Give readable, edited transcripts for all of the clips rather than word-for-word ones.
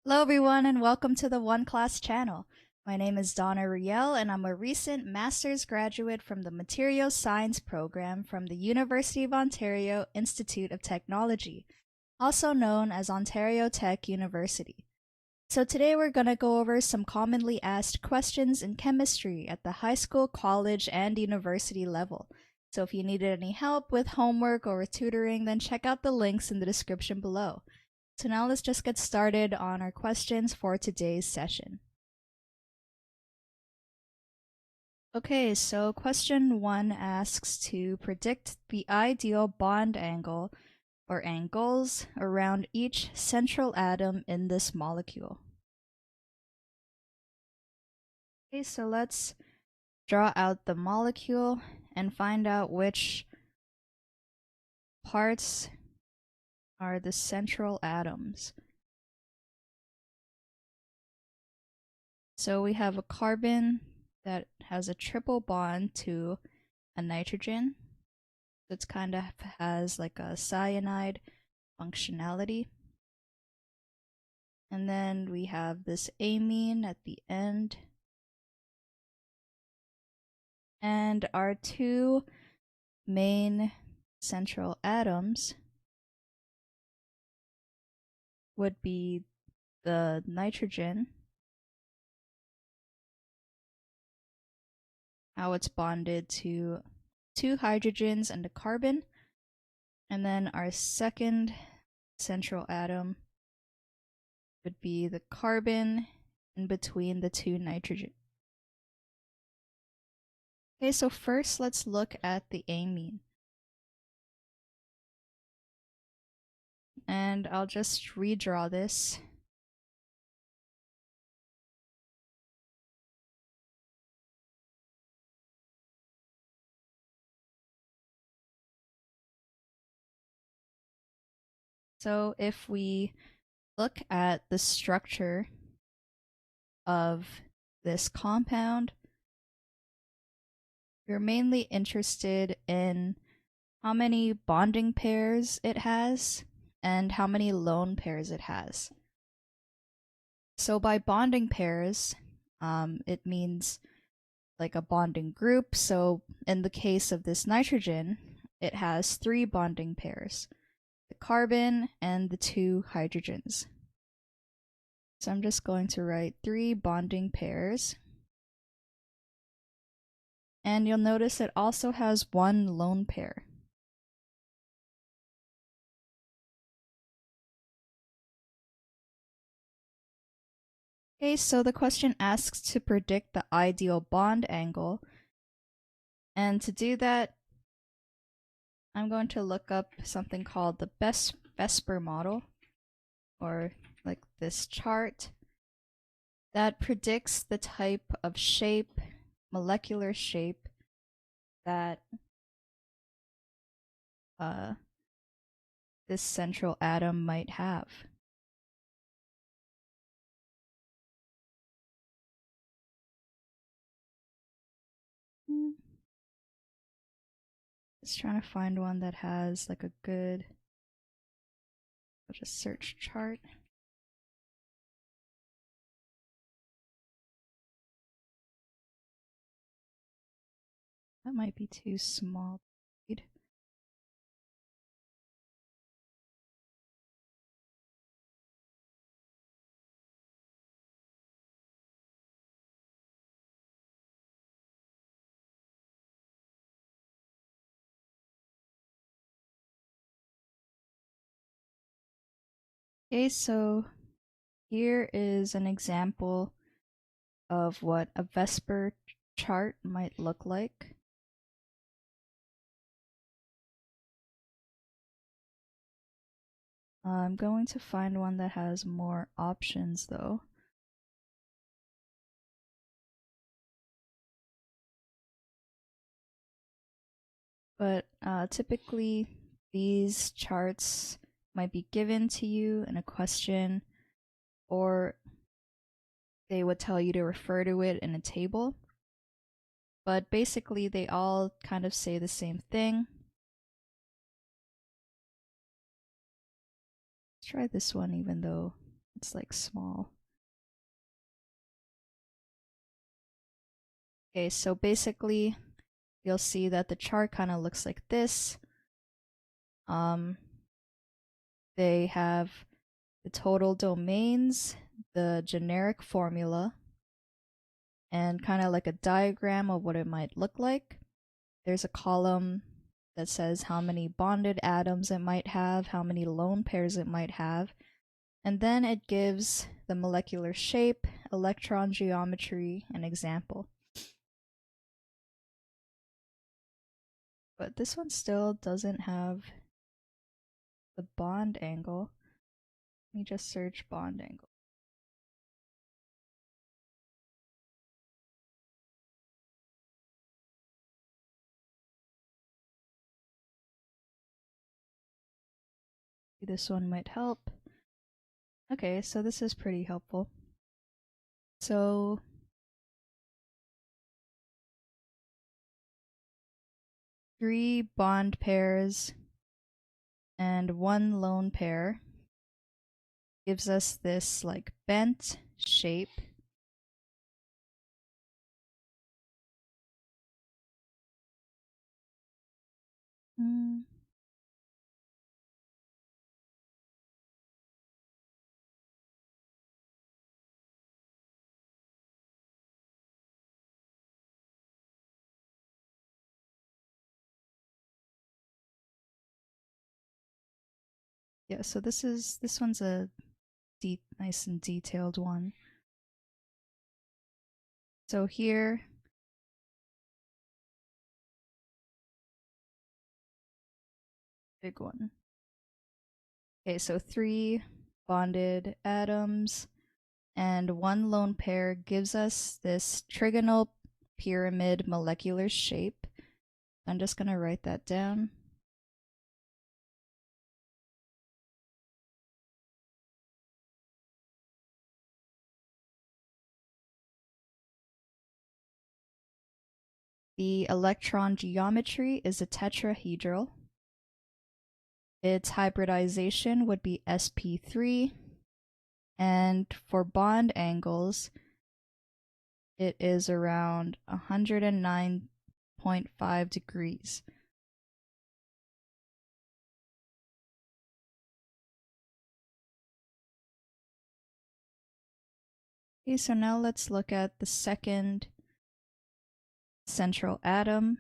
Hello everyone and welcome to the OneClass channel. My name is Donna Riel and I'm a recent master's graduate from the Materials Science program from the University of Ontario Institute of Technology, also known as Ontario Tech University. So today we're going to go over some commonly asked questions in chemistry at the high school, college, and university level. So if you needed any help with homework or with tutoring, then check out the links in the description below. So now let's just get started on our questions for today's session. Okay, so question 1 asks to predict the ideal bond angle or angles around each central atom in this molecule. Okay, so let's draw out the molecule and find out which parts are the central atoms. So we have a carbon that has a triple bond to a nitrogen. It's kind of has like a cyanide functionality. And then we have this amine at the end. And our two main central atoms would be the nitrogen, how it's bonded to two hydrogens and a carbon, and then our second central atom would be the carbon in between the two nitrogen. Okay, so first let's look at the amine. And I'll just redraw this. So if we look at the structure of this compound, we're mainly interested in how many bonding pairs it has and how many lone pairs it has. So by bonding pairs, it means like a bonding group. So in the case of this nitrogen, it has 3 bonding pairs, the carbon and the 2 hydrogens. So I'm just going to write 3 bonding pairs. And you'll notice it also has 1 lone pair. Okay, so the question asks to predict the ideal bond angle. And to do that, I'm going to look up something called the Vesper model, or like this chart, that predicts the type of shape, molecular shape, that this central atom might have. Just trying to find one that has like a good, I'll just search chart. That might be too small. Okay, so here is an example of what a Vesper chart might look like. I'm going to find one that has more options though. But typically these charts might be given to you in a question, or they would tell you to refer to it in a table. But basically they all kind of say the same thing. Let's try this one even though It's like small. Okay, so basically you'll see that the chart kind of looks like this. They have the total domains, the generic formula, and kind of like a diagram of what it might look like. There's a column that says how many bonded atoms it might have, how many lone pairs it might have, and then it gives the molecular shape, electron geometry, and example. But this one still doesn't have the bond angle. Let me just search bond angle. This one might help. Okay, so this is pretty helpful. So three bond pairs and one lone pair gives us this like bent shape. Yeah, so this one's a nice and detailed one. So here, big one. Okay, so three bonded atoms and one lone pair gives us this trigonal pyramid molecular shape. I'm just gonna write that down. The electron geometry is a tetrahedral. Its hybridization would be sp3. And for bond angles, it is around 109.5 degrees. Okay, so now let's look at the second central atom,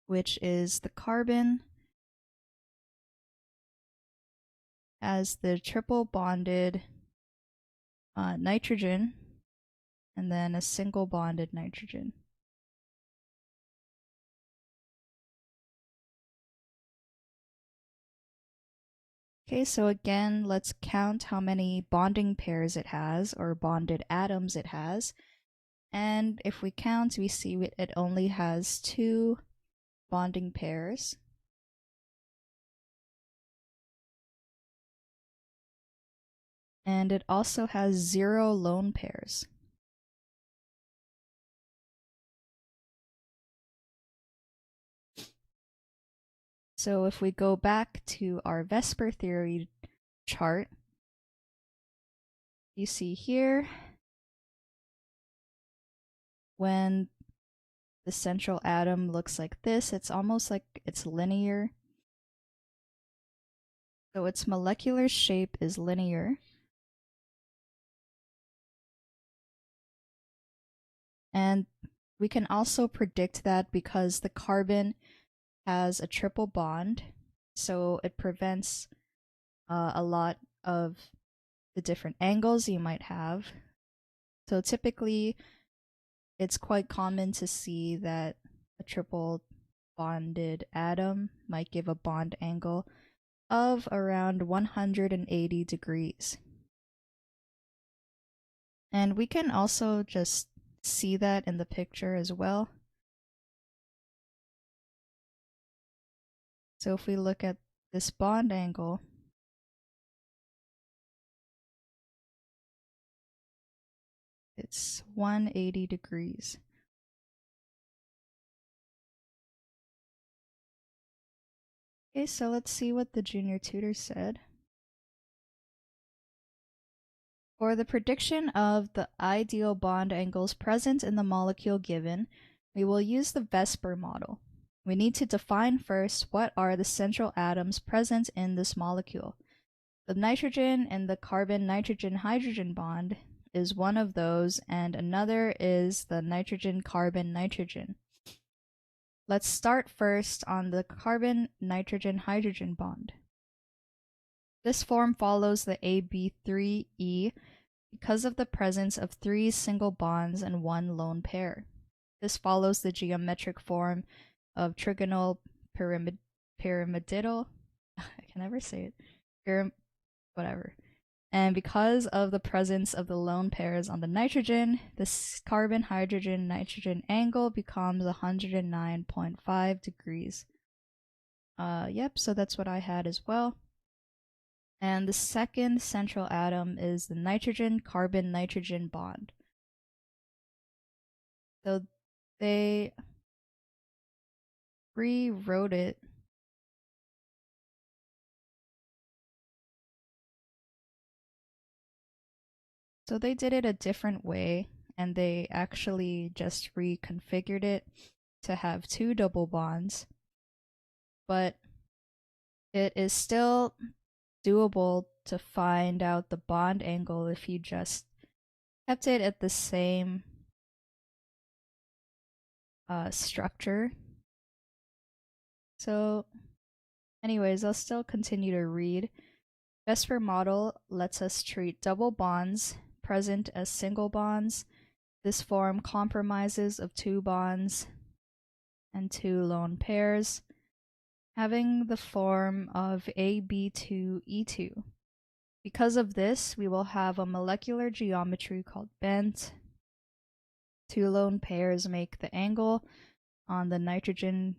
which is the carbon, as the triple bonded nitrogen and then a single bonded nitrogen. Okay, so again, let's count how many bonding pairs it has, or bonded atoms it has. And if we count, we see it only has 2 bonding pairs. And it also has 0 lone pairs. So if we go back to our Vesper theory chart, you see here, when the central atom looks like this, it's almost like it's linear. So its molecular shape is linear. And we can also predict that because the carbon has a triple bond, so it prevents a lot of the different angles you might have. So typically, it's quite common to see that a triple bonded atom might give a bond angle of around 180 degrees. And we can also just see that in the picture as well. So if we look at this bond angle, it's 180 degrees. Okay, so let's see what the junior tutor said. For the prediction of the ideal bond angles present in the molecule given, we will use the Vesper model. We need to define first what are the central atoms present in this molecule. The nitrogen and the carbon-nitrogen-hydrogen bond is one of those, and another is the nitrogen-carbon-nitrogen. Let's start first on the carbon-nitrogen-hydrogen bond. This form follows the AB3E because of the presence of 3 single bonds and 1 lone pair. This follows the geometric form of trigonal pyramidal. I can never say it. Whatever. And because of the presence of the lone pairs on the nitrogen, this carbon-hydrogen-nitrogen angle becomes 109.5 degrees. Yep, so that's what I had as well. And the second central atom is the nitrogen-carbon-nitrogen bond. So they rewrote it So they did it a different way, and they actually just reconfigured it to have 2 double bonds, but it is still doable to find out the bond angle if you just kept it at the same structure. So anyways, I'll still continue to read. Vesper model lets us treat double bonds present as single bonds. This form compromises of 2 bonds and 2 lone pairs, having the form of AB2E2. Because of this, we will have a molecular geometry called bent. 2 lone pairs make the angle on the nitrogen.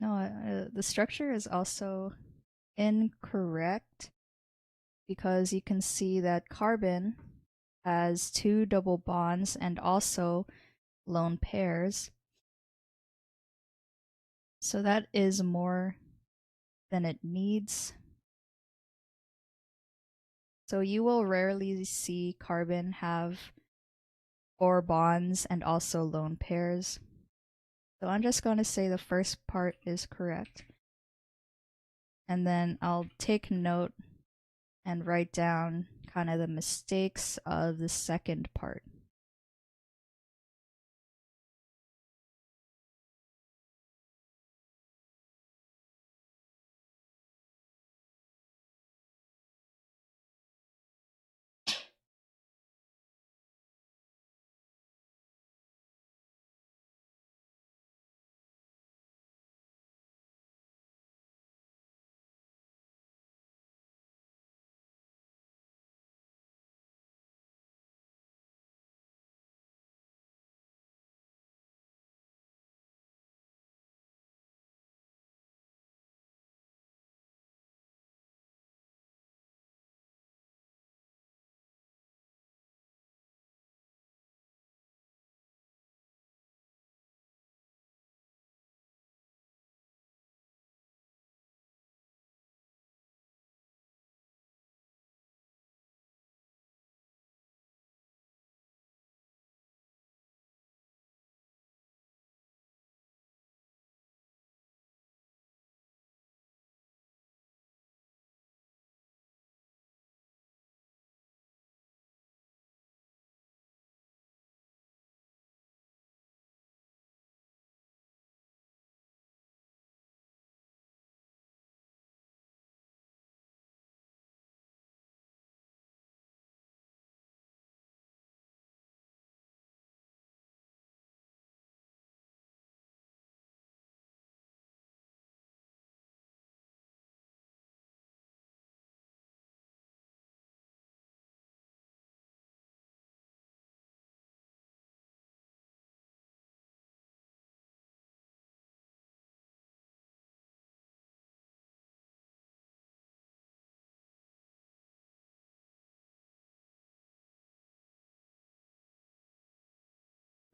No, the structure is also incorrect because you can see that carbon has 2 double bonds and also lone pairs. So that is more than it needs. So you will rarely see carbon have 4 bonds and also lone pairs. So I'm just going to say the first part is correct. And then I'll take note and write down kind of the mistakes of the second part.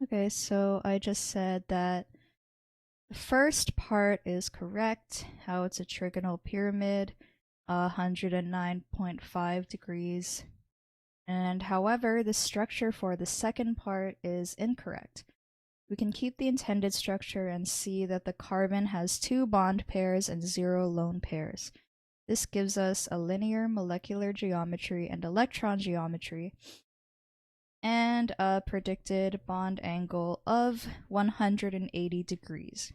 Okay, so I just said that the first part is correct, how it's a trigonal pyramid. 109.5 degrees. And however, the structure for the second part is incorrect. We can keep the intended structure and see that the carbon has 2 bond pairs and 0 lone pairs. This gives us a linear molecular geometry and electron geometry, and a predicted bond angle of 180 degrees.